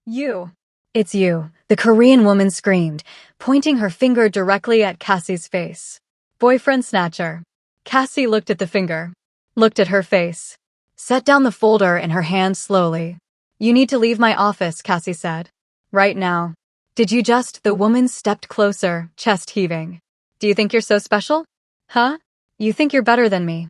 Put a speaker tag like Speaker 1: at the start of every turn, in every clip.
Speaker 1: You. It's you, the Korean woman screamed, pointing her finger directly at Cassie's face. Boyfriend snatcher. Cassie looked at the finger. Looked at her face. Set down the folder in her hand slowly. You need to leave my office, Cassie said. Right now. Did you just? The woman stepped closer, chest heaving. Do you think you're so special? Huh? You think you're better than me?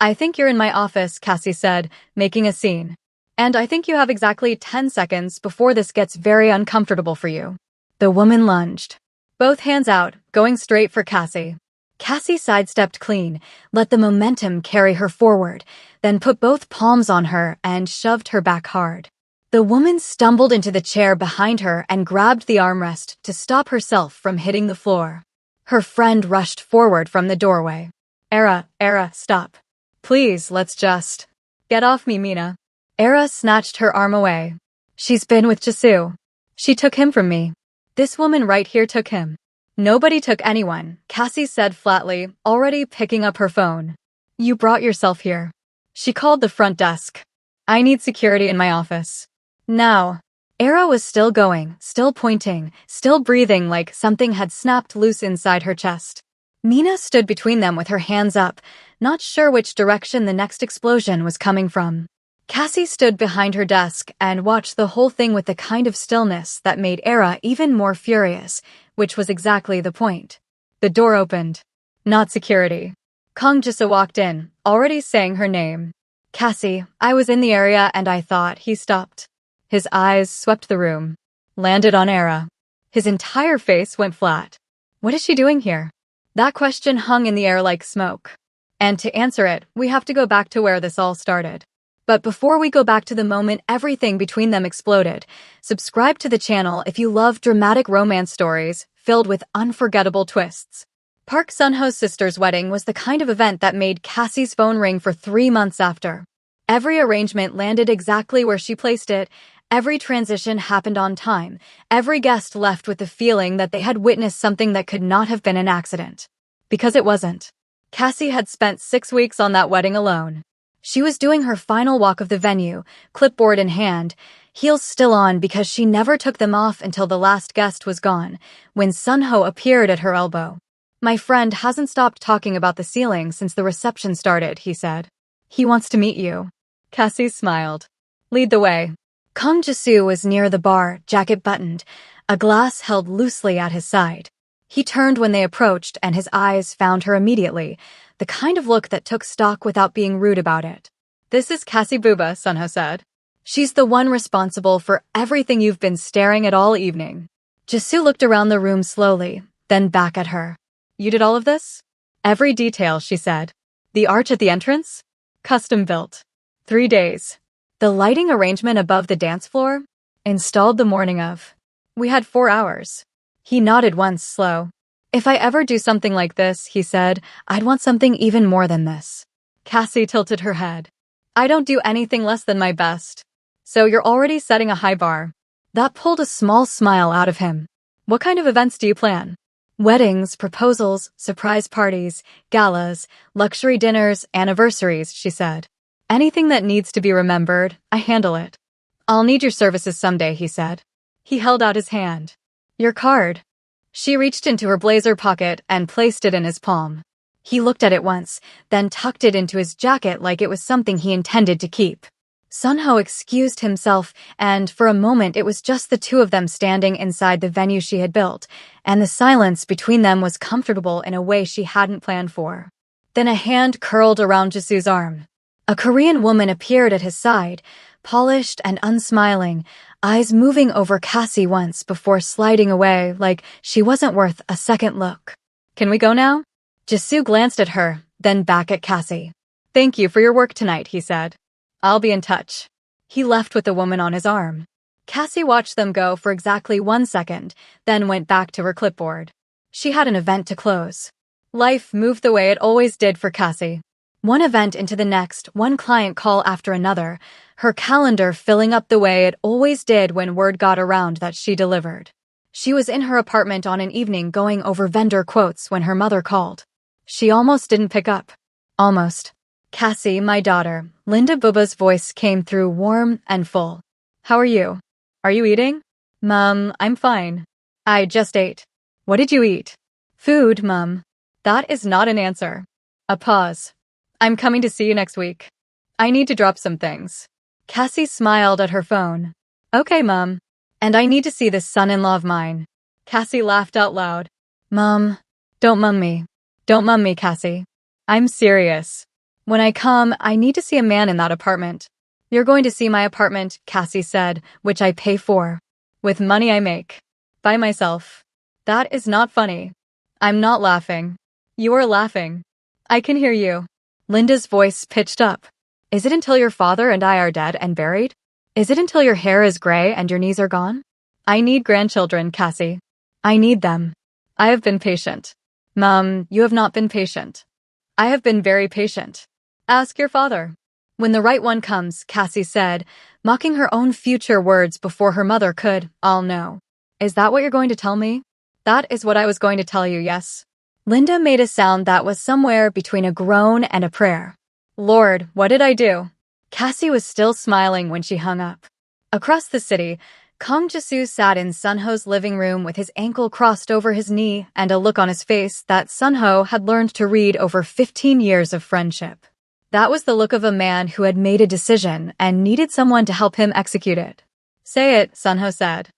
Speaker 1: I think you're in my office, Cassie said, making a scene. And I think you have exactly 10 seconds before this gets very uncomfortable for you. The woman lunged. Both hands out, going straight for Cassie. Cassie sidestepped clean, let the momentum carry her forward, then put both palms on her and shoved her back hard. The woman stumbled into the chair behind her and grabbed the armrest to stop herself from hitting the floor. Her friend rushed forward from the doorway. Era, stop. Please, let's just. Get off me, Mina. Era snatched her arm away. She's been with Jisoo. She took him from me. This woman right here took him. Nobody took anyone, Cassie said flatly, already picking up her phone. You brought yourself here. She called the front desk. I need security in my office. Now. Era was still going, still pointing, still breathing like something had snapped loose inside her chest. Mina stood between them with her hands up, not sure which direction the next explosion was coming from. Cassie stood behind her desk and watched the whole thing with the kind of stillness that made Era even more furious, which was exactly the point. The door opened. Not security. Kang Jisa walked in, already saying her name. Cassie, I was in the area and I thought. He stopped. His eyes swept the room. Landed on Era. His entire face went flat. What is she doing here? That question hung in the air like smoke. And to answer it, we have to go back to where this all started. But before we go back to the moment everything between them exploded, subscribe to the channel if you love dramatic romance stories filled with unforgettable twists. Park Sun-ho's sister's wedding was the kind of event that made Cassie's phone ring for 3 months after. Every arrangement landed exactly where she placed it, every transition happened on time, every guest left with the feeling that they had witnessed something that could not have been an accident. Because it wasn't. Cassie had spent 6 weeks on that wedding alone. She was doing her final walk of the venue, clipboard in hand, heels still on because she never took them off until the last guest was gone, when Sun-ho appeared at her elbow. My friend hasn't stopped talking about the ceiling since the reception started, he said. He wants to meet you. Cassie smiled. Lead the way. Kang Jisoo was near the bar, jacket buttoned, a glass held loosely at his side. He turned when they approached and his eyes found her immediately, the kind of look that took stock without being rude about it. This is Cassie Booba, Sun-ho said. She's the one responsible for everything you've been staring at all evening. Jisoo looked around the room slowly, then back at her. You did all of this? Every detail, she said. The arch at the entrance? Custom built. 3 days. The lighting arrangement above the dance floor? Installed the morning of. We had 4 hours. He nodded once, slow. If I ever do something like this, he said, I'd want something even more than this. Cassie tilted her head. I don't do anything less than my best. So you're already setting a high bar. That pulled a small smile out of him. What kind of events do you plan? Weddings, proposals, surprise parties, galas, luxury dinners, anniversaries, she said. Anything that needs to be remembered, I handle it. I'll need your services someday, he said. He held out his hand. Your card. She reached into her blazer pocket and placed it in his palm. He looked at it once, then tucked it into his jacket like it was something he intended to keep. Sun-ho excused himself, and for a moment it was just the two of them standing inside the venue she had built, and the silence between them was comfortable in a way she hadn't planned for. Then a hand curled around Jisoo's arm. A Korean woman appeared at his side, polished and unsmiling, eyes moving over Cassie once before sliding away like she wasn't worth a second look. Can we go now? Jisoo glanced at her, then back at Cassie. Thank you for your work tonight, he said. I'll be in touch. He left with the woman on his arm. Cassie watched them go for exactly 1 second, then went back to her clipboard. She had an event to close. Life moved the way it always did for Cassie. One event into the next, one client call after another, her calendar filling up the way it always did when word got around that she delivered. She was in her apartment on an evening going over vendor quotes when her mother called. She almost didn't pick up. Almost. Cassie, my daughter, Linda Bubba's voice came through warm and full. How are you? Are you eating? Mom, I'm fine. I just ate. What did you eat? Food, Mom. That is not an answer. A pause. I'm coming to see you next week. I need to drop some things. Cassie smiled at her phone. Okay, Mom. And I need to see this son-in-law of mine. Cassie laughed out loud. Mom, don't mum me. Don't mum me, Cassie. I'm serious. When I come, I need to see a man in that apartment. You're going to see my apartment, Cassie said, which I pay for. With money I make. By myself. That is not funny. I'm not laughing. You are laughing. I can hear you. Linda's voice pitched up. Is it until your father and I are dead and buried? Is it until your hair is gray and your knees are gone? I need grandchildren, Cassie. I need them. I have been patient. Mom, you have not been patient. I have been very patient. Ask your father. When the right one comes, Cassie said, mocking her own future words before her mother could, I'll know. Is that what you're going to tell me? That is what I was going to tell you, yes. Linda made a sound that was somewhere between a groan and a prayer. Lord, what did I do? Cassie was still smiling when she hung up. Across the city, Kang Jisoo sat in Sunho's living room with his ankle crossed over his knee and a look on his face that Sunho had learned to read over 15 years of friendship. That was the look of a man who had made a decision and needed someone to help him execute it. Say it, Sunho said.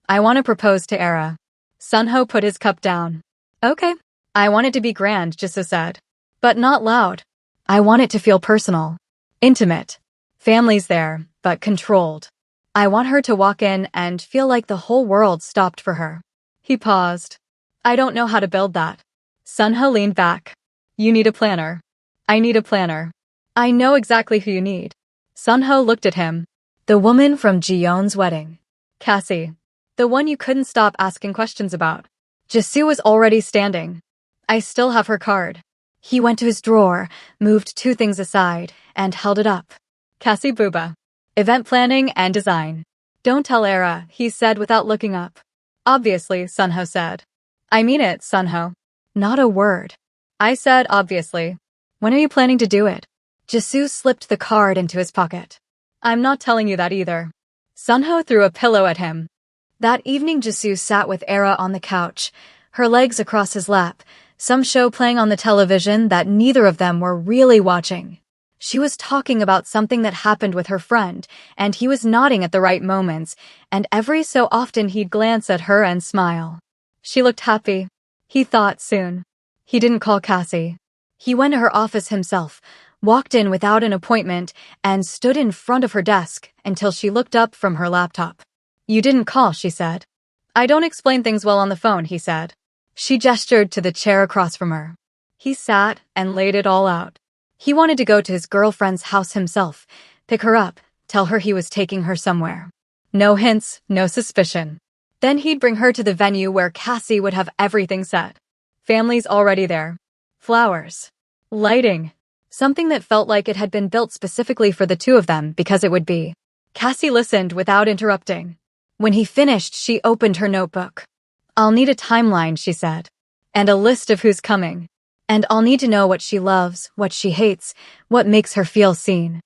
Speaker 1: I want to propose to Era. Sunho put his cup down. Okay. I want it to be grand, Jisoo said. But not loud. I want it to feel personal. Intimate. Family's there, but controlled. I want her to walk in and feel like the whole world stopped for her. He paused. I don't know how to build that. Sunho leaned back. You need a planner. I need a planner. I know exactly who you need. Sunho looked at him. The woman from Ji-yeon's wedding. Cassie. The one you couldn't stop asking questions about. Jisoo was already standing. I still have her card. He went to his drawer, moved 2 things aside, and held it up. Cassie Booba. Event planning and design. Don't tell Era, he said without looking up. Obviously, Sunho said. I mean it, Sunho. Not a word. I said obviously. When are you planning to do it? Jisoo slipped the card into his pocket. I'm not telling you that either. Sunho threw a pillow at him. That evening Jisoo sat with Era on the couch, her legs across his lap, some show playing on the television that neither of them were really watching. She was talking about something that happened with her friend, and he was nodding at the right moments, and every so often he'd glance at her and smile. She looked happy. He thought soon. He didn't call Cassie. He went to her office himself, walked in without an appointment, and stood in front of her desk until she looked up from her laptop. You didn't call, she said. I don't explain things well on the phone, he said. She gestured to the chair across from her. He sat and laid it all out. He wanted to go to his girlfriend's house himself, pick her up, tell her he was taking her somewhere. No hints, no suspicion. Then he'd bring her to the venue where Cassie would have everything set. Family's already there. Flowers. Lighting. Something that felt like it had been built specifically for the 2 of them because it would be. Cassie listened without interrupting. When he finished, she opened her notebook. I'll need a timeline, she said. And a list of who's coming. And I'll need to know what she loves, what she hates, what makes her feel seen.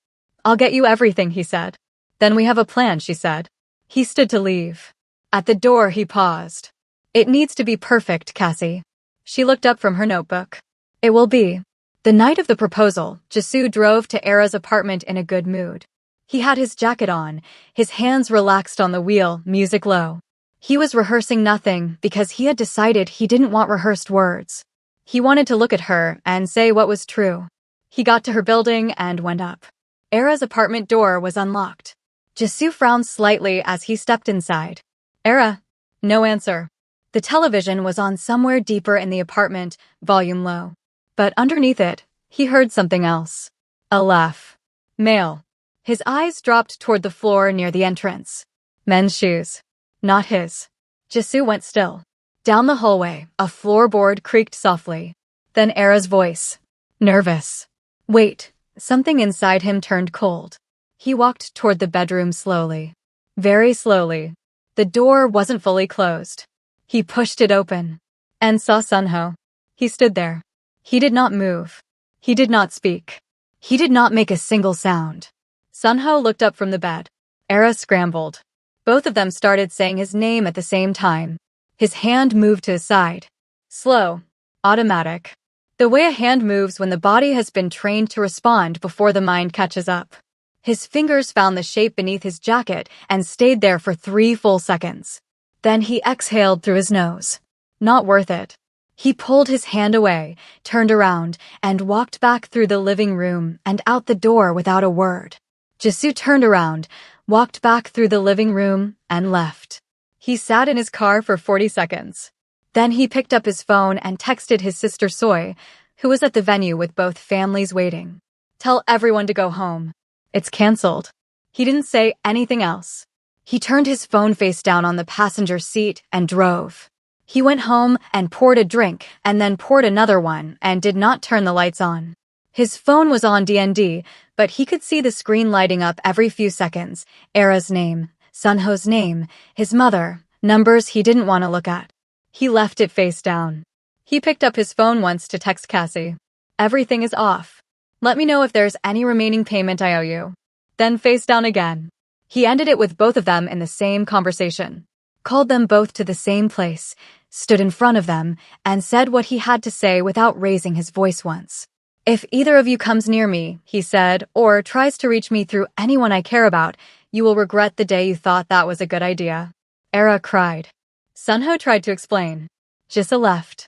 Speaker 1: I'll get you everything, he said. Then we have a plan, she said. He stood to leave. At the door, he paused. It needs to be perfect, Cassie. She looked up from her notebook. It will be. The night of the proposal, Jisoo drove to Era's apartment in a good mood. He had his jacket on, his hands relaxed on the wheel, music low. He was rehearsing nothing because he had decided he didn't want rehearsed words. He wanted to look at her and say what was true. He got to her building and went up. Era's apartment door was unlocked. Jisoo frowned slightly as he stepped inside. Era. No answer. The television was on somewhere deeper in the apartment, volume low. But underneath it, he heard something else. A laugh. Male. His eyes dropped toward the floor near the entrance. Men's shoes. Not his. Jisoo went still. Down the hallway, a floorboard creaked softly. Then Era's voice. Nervous. Wait. Something inside him turned cold. He walked toward the bedroom slowly. Very slowly. The door wasn't fully closed. He pushed it open. And saw Sunho. He stood there. He did not move. He did not speak. He did not make a single sound. Sunho looked up from the bed. Era scrambled. Both of them started saying his name at the same time. His hand moved to his side. Slow. Automatic. The way a hand moves when the body has been trained to respond before the mind catches up. His fingers found the shape beneath his jacket and stayed there for 3 full seconds. Then he exhaled through his nose. Not worth it. He pulled his hand away, turned around, and walked back through the living room and out the door without a word. Jisoo turned around, walked back through the living room, and left. He sat in his car for 40 seconds. Then he picked up his phone and texted his sister Soy, who was at the venue with both families waiting. Tell everyone to go home. It's cancelled. He didn't say anything else. He turned his phone face down on the passenger seat and drove. He went home and poured a drink and then poured another one and did not turn the lights on. His phone was on DND, but he could see the screen lighting up every few seconds. Era's name, Sunho's name, his mother, numbers he didn't want to look at. He left it face down. He picked up his phone once to text Cassie. Everything is off. Let me know if there's any remaining payment I owe you. Then face down again. He ended it with both of them in the same conversation. Called them both to the same place, stood in front of them, and said what he had to say without raising his voice once. If either of you comes near me, he said, or tries to reach me through anyone I care about, you will regret the day you thought that was a good idea. Era cried. Sunho tried to explain. Jisa left.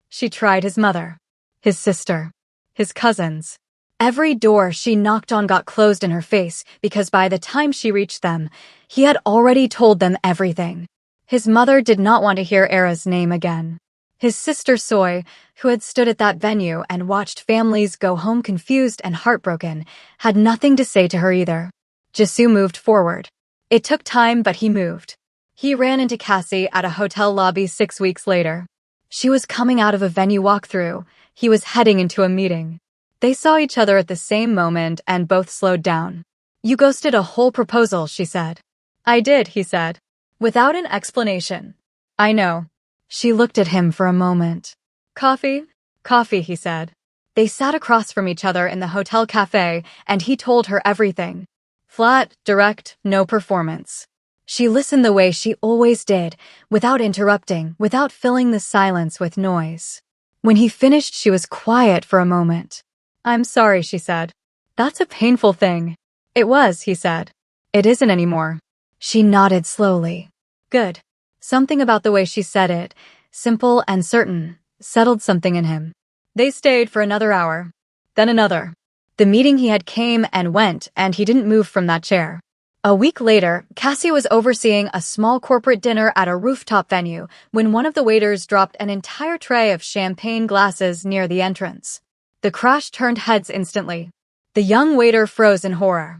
Speaker 1: She tried his mother, his sister, his cousins. Every door she knocked on got closed in her face because by the time she reached them, he had already told them everything. His mother did not want to hear Era's name again. His sister Soy, who had stood at that venue and watched families go home confused and heartbroken, had nothing to say to her either. Jisoo moved forward. It took time, but he moved. He ran into Cassie at a hotel lobby 6 weeks later. She was coming out of a venue walkthrough. He was heading into a meeting. They saw each other at the same moment and both slowed down. You ghosted a whole proposal, she said. I did, he said. Without an explanation. I know. She looked at him for a moment. Coffee? Coffee, he said. They sat across from each other in the hotel cafe, and he told her everything. Flat, direct, no performance. She listened the way she always did, without interrupting, without filling the silence with noise. When he finished, she was quiet for a moment. I'm sorry, she said. That's a painful thing. It was, he said. It isn't anymore. She nodded slowly. Good. Something about the way she said it, simple and certain, settled something in him. They stayed for another hour. Then another. The meeting he had came and went, and he didn't move from that chair. A week later, Cassie was overseeing a small corporate dinner at a rooftop venue when one of the waiters dropped an entire tray of champagne glasses near the entrance. The crash turned heads instantly. The young waiter froze in horror.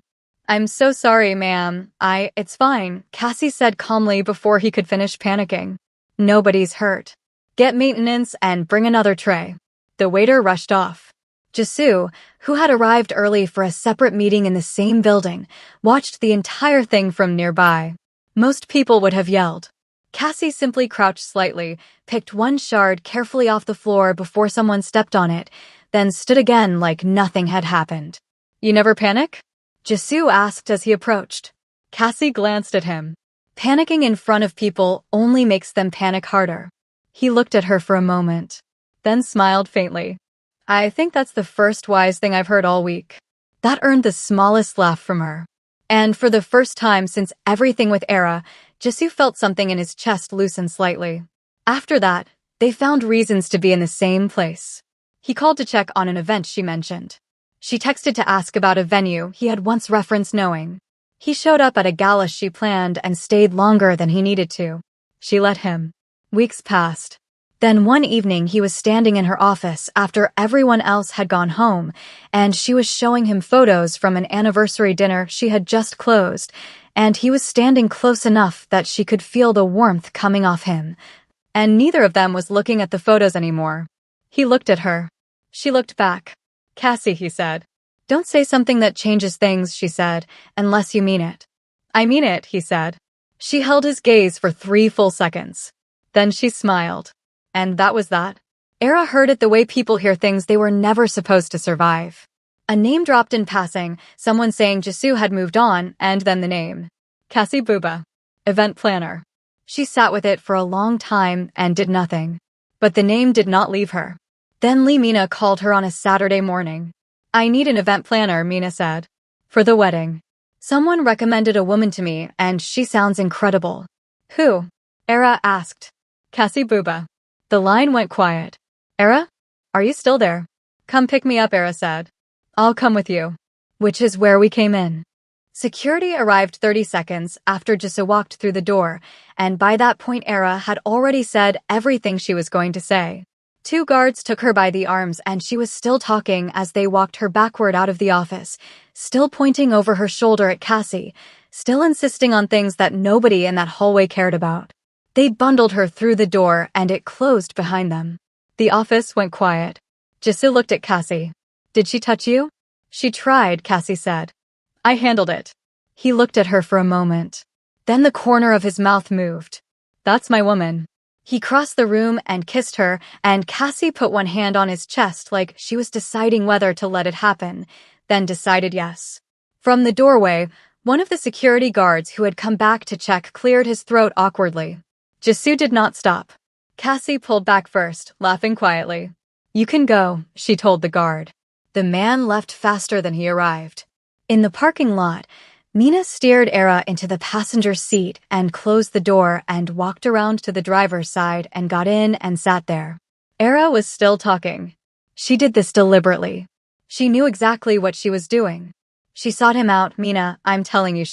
Speaker 1: I'm so sorry, ma'am. It's fine, Cassie said calmly before he could finish panicking. Nobody's hurt. Get maintenance and bring another tray. The waiter rushed off. Jisoo, who had arrived early for a separate meeting in the same building, watched the entire thing from nearby. Most people would have yelled. Cassie simply crouched slightly, picked one shard carefully off the floor before someone stepped on it, then stood again like nothing had happened. You never panic? Jisoo asked as he approached. Cassie glanced at him. Panicking in front of people only makes them panic harder. He looked at her for a moment, then smiled faintly. I think that's the first wise thing I've heard all week. That earned the smallest laugh from her. And for the first time since everything with Era, Jisoo felt something in his chest loosen slightly. After that, they found reasons to be in the same place. He called to check on an event she mentioned. She texted to ask about a venue he had once referenced knowing. He showed up at a gala she planned and stayed longer than he needed to. She let him. Weeks passed. Then one evening he was standing in her office after everyone else had gone home, and she was showing him photos from an anniversary dinner she had just closed, and he was standing close enough that she could feel the warmth coming off him. And neither of them was looking at the photos anymore. He looked at her. She looked back. Cassie, he said. Don't say something that changes things, she said, unless you mean it. I mean it, he said. She held his gaze for 3 full seconds. Then she smiled. And that was that. Era heard it the way people hear things they were never supposed to survive. A name dropped in passing, someone saying Jisoo had moved on, and then the name. Cassie Booba. Event planner. She sat with it for a long time and did nothing. But the name did not leave her. Then Mina called her on a Saturday morning. I need an event planner, Mina said. For the wedding. Someone recommended a woman to me, and she sounds incredible. Who? Era asked. Cassie Booba. The line went quiet. Era? Are you still there? Come pick me up, Era said. I'll come with you. Which is where we came in. Security arrived 30 seconds after Jisoo walked through the door, and by that point Era had already said everything she was going to say. Two guards took her by the arms and she was still talking as they walked her backward out of the office, still pointing over her shoulder at Cassie, still insisting on things that nobody in that hallway cared about. They bundled her through the door and it closed behind them. The office went quiet. Jisoo looked at Cassie. Did she touch you? She tried, Cassie said. I handled it. He looked at her for a moment. Then the corner of his mouth moved. That's my woman. He crossed the room and kissed her, and Cassie put one hand on his chest like she was deciding whether to let it happen, then decided yes. From the doorway, one of the security guards who had come back to check cleared his throat awkwardly. Jisoo did not stop. Cassie pulled back first, laughing quietly. You can go, she told the guard. The man left faster than he arrived. In the parking lot, Mina steered Era into the passenger seat and closed the door and walked around to the driver's side and got in and sat there. Era was still talking. She did this deliberately. She knew exactly what she was doing. She sought him out. Mina, I'm telling you,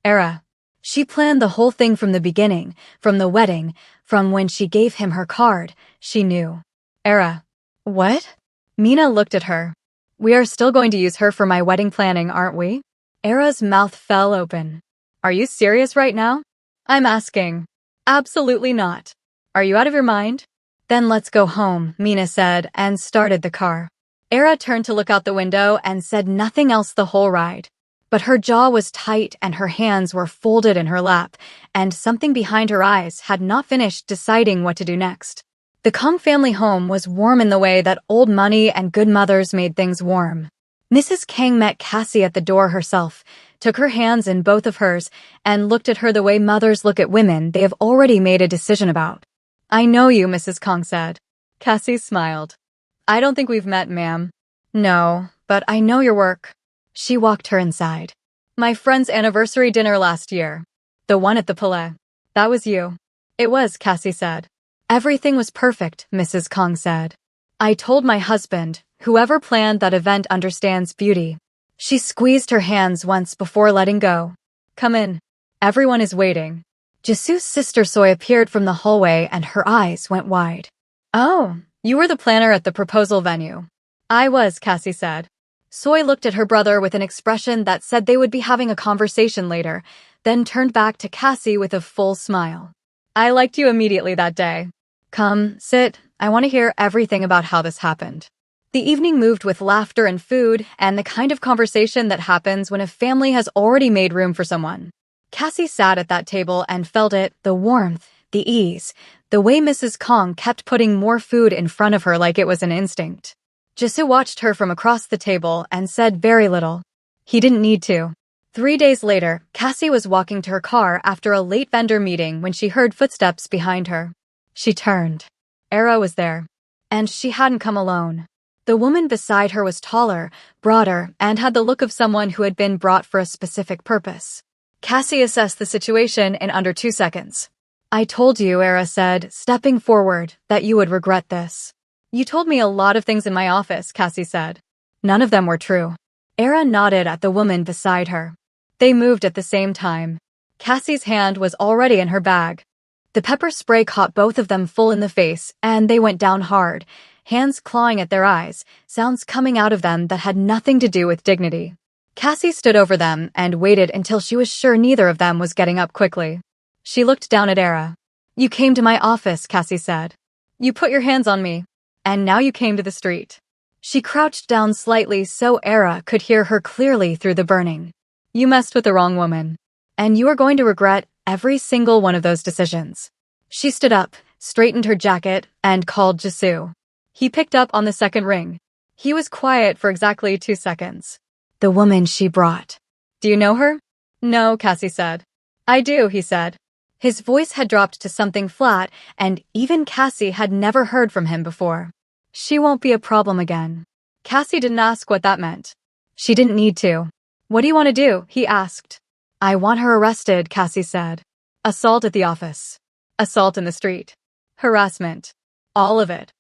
Speaker 1: Era. She planned the whole thing from the beginning, from the wedding, from when she gave him her card. She knew. Era. What? Mina looked at her. We are still going to use her for my wedding planning, aren't we? Era's mouth fell open. Are you serious right now? I'm asking. Absolutely not. Are you out of your mind? Then let's go home, Mina said, and started the car. Era turned to look out the window and said nothing else the whole ride. But her jaw was tight and her hands were folded in her lap, and something behind her eyes had not finished deciding what to do next. The Kong family home was warm in the way that old money and good mothers made things warm. Mrs. Kang met Cassie at the door herself, took her hands in both of hers, and looked at her the way mothers look at women they have already made a decision about. I know you, Mrs. Kang said. Cassie smiled. I don't think we've met, ma'am. No, but I know your work. She walked her inside. My friend's anniversary dinner last year. The one at the Palais. That was you. It was, Cassie said. Everything was perfect, Mrs. Kang said. I told my husband, whoever planned that event understands beauty. She squeezed her hands once before letting go. Come in. Everyone is waiting. Jisoo's sister Soy appeared from the hallway and her eyes went wide. Oh, you were the planner at the proposal venue. I was, Cassie said. Soy looked at her brother with an expression that said they would be having a conversation later, then turned back to Cassie with a full smile. I liked you immediately that day. Come, sit. I want to hear everything about how this happened. The evening moved with laughter and food and the kind of conversation that happens when a family has already made room for someone. Cassie sat at that table and felt it, the warmth, the ease, the way Mrs. Kang kept putting more food in front of her like it was an instinct. Jisoo watched her from across the table and said very little. He didn't need to. 3 days later, Cassie was walking to her car after a late vendor meeting when she heard footsteps behind her. She turned. Era was there. And she hadn't come alone. The woman beside her was taller, broader, and had the look of someone who had been brought for a specific purpose. Cassie assessed the situation in under 2 seconds. I told you, Era said, stepping forward, that you would regret this. You told me a lot of things in my office, Cassie said. None of them were true. Era nodded at the woman beside her. They moved at the same time. Cassie's hand was already in her bag. The pepper spray caught both of them full in the face, and they went down hard, hands clawing at their eyes, sounds coming out of them that had nothing to do with dignity. Cassie stood over them and waited until she was sure neither of them was getting up quickly. She looked down at Era. You came to my office, Cassie said. You put your hands on me. And now you came to the street. She crouched down slightly so Era could hear her clearly through the burning. You messed with the wrong woman. And you are going to regret every single one of those decisions. She stood up, straightened her jacket, and called Jisoo. He picked up on the second ring. He was quiet for exactly 2 seconds. The woman she brought. Do you know her? No, Cassie said. I do, he said. His voice had dropped to something flat, and even Cassie had never heard from him before. She won't be a problem again. Cassie didn't ask what that meant. She didn't need to. What do you want to do? He asked. I want her arrested, Cassie said. Assault at the office. Assault in the street. Harassment. All of it.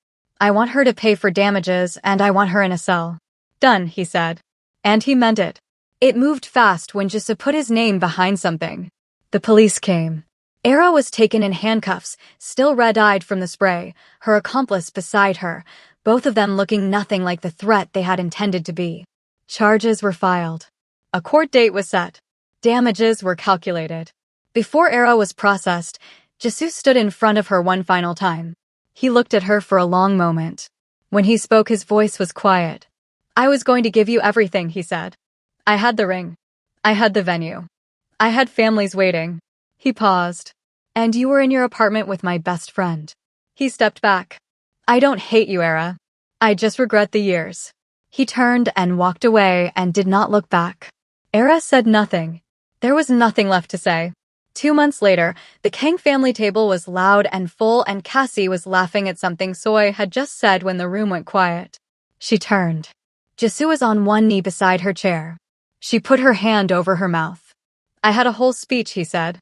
Speaker 1: I want her to pay for damages, and I want her in a cell. Done, he said. And he meant it. It moved fast when Jisoo put his name behind something. The police came. Era was taken in handcuffs, still red-eyed from the spray, her accomplice beside her, both of them looking nothing like the threat they had intended to be. Charges were filed. A court date was set. Damages were calculated. Before Era was processed, Jisoo stood in front of her one final time. He looked at her for a long moment. When he spoke, his voice was quiet. I was going to give you everything, he said. I had the ring. I had the venue. I had families waiting. He paused. And you were in your apartment with my best friend. He stepped back. I don't hate you, Era. I just regret the years. He turned and walked away and did not look back. Era said nothing. There was nothing left to say. 2 months later, the Kang family table was loud and full, and Cassie was laughing at something Soy had just said when the room went quiet. She turned. Jisoo was on one knee beside her chair. She put her hand over her mouth. I had a whole speech, he said.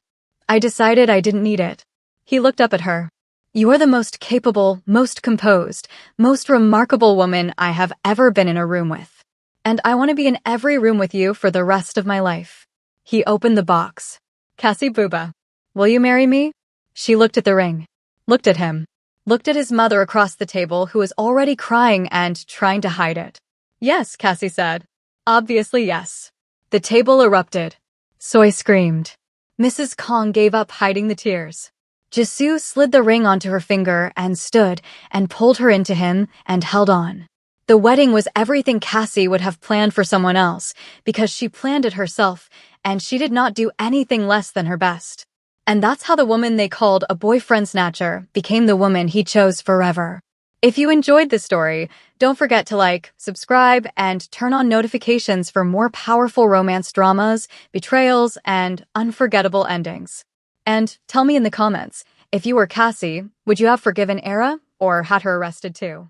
Speaker 1: I decided I didn't need it. He looked up at her. You are the most capable, most composed, most remarkable woman I have ever been in a room with. And I want to be in every room with you for the rest of my life. He opened the box. Cassie Booba, will you marry me? She looked at the ring. Looked at him. Looked at his mother across the table, who was already crying and trying to hide it. Yes, Cassie said. Obviously yes. The table erupted. Soy screamed. Mrs. Kong gave up hiding the tears. Jisoo slid the ring onto her finger and stood and pulled her into him and held on. The wedding was everything Cassie would have planned for someone else, because she planned it herself, and she did not do anything less than her best. And that's how the woman they called a boyfriend snatcher became the woman he chose forever. If you enjoyed this story, don't forget to like, subscribe, and turn on notifications for more powerful romance dramas, betrayals, and unforgettable endings. And tell me in the comments, if you were Cassie, would you have forgiven Era or had her arrested too?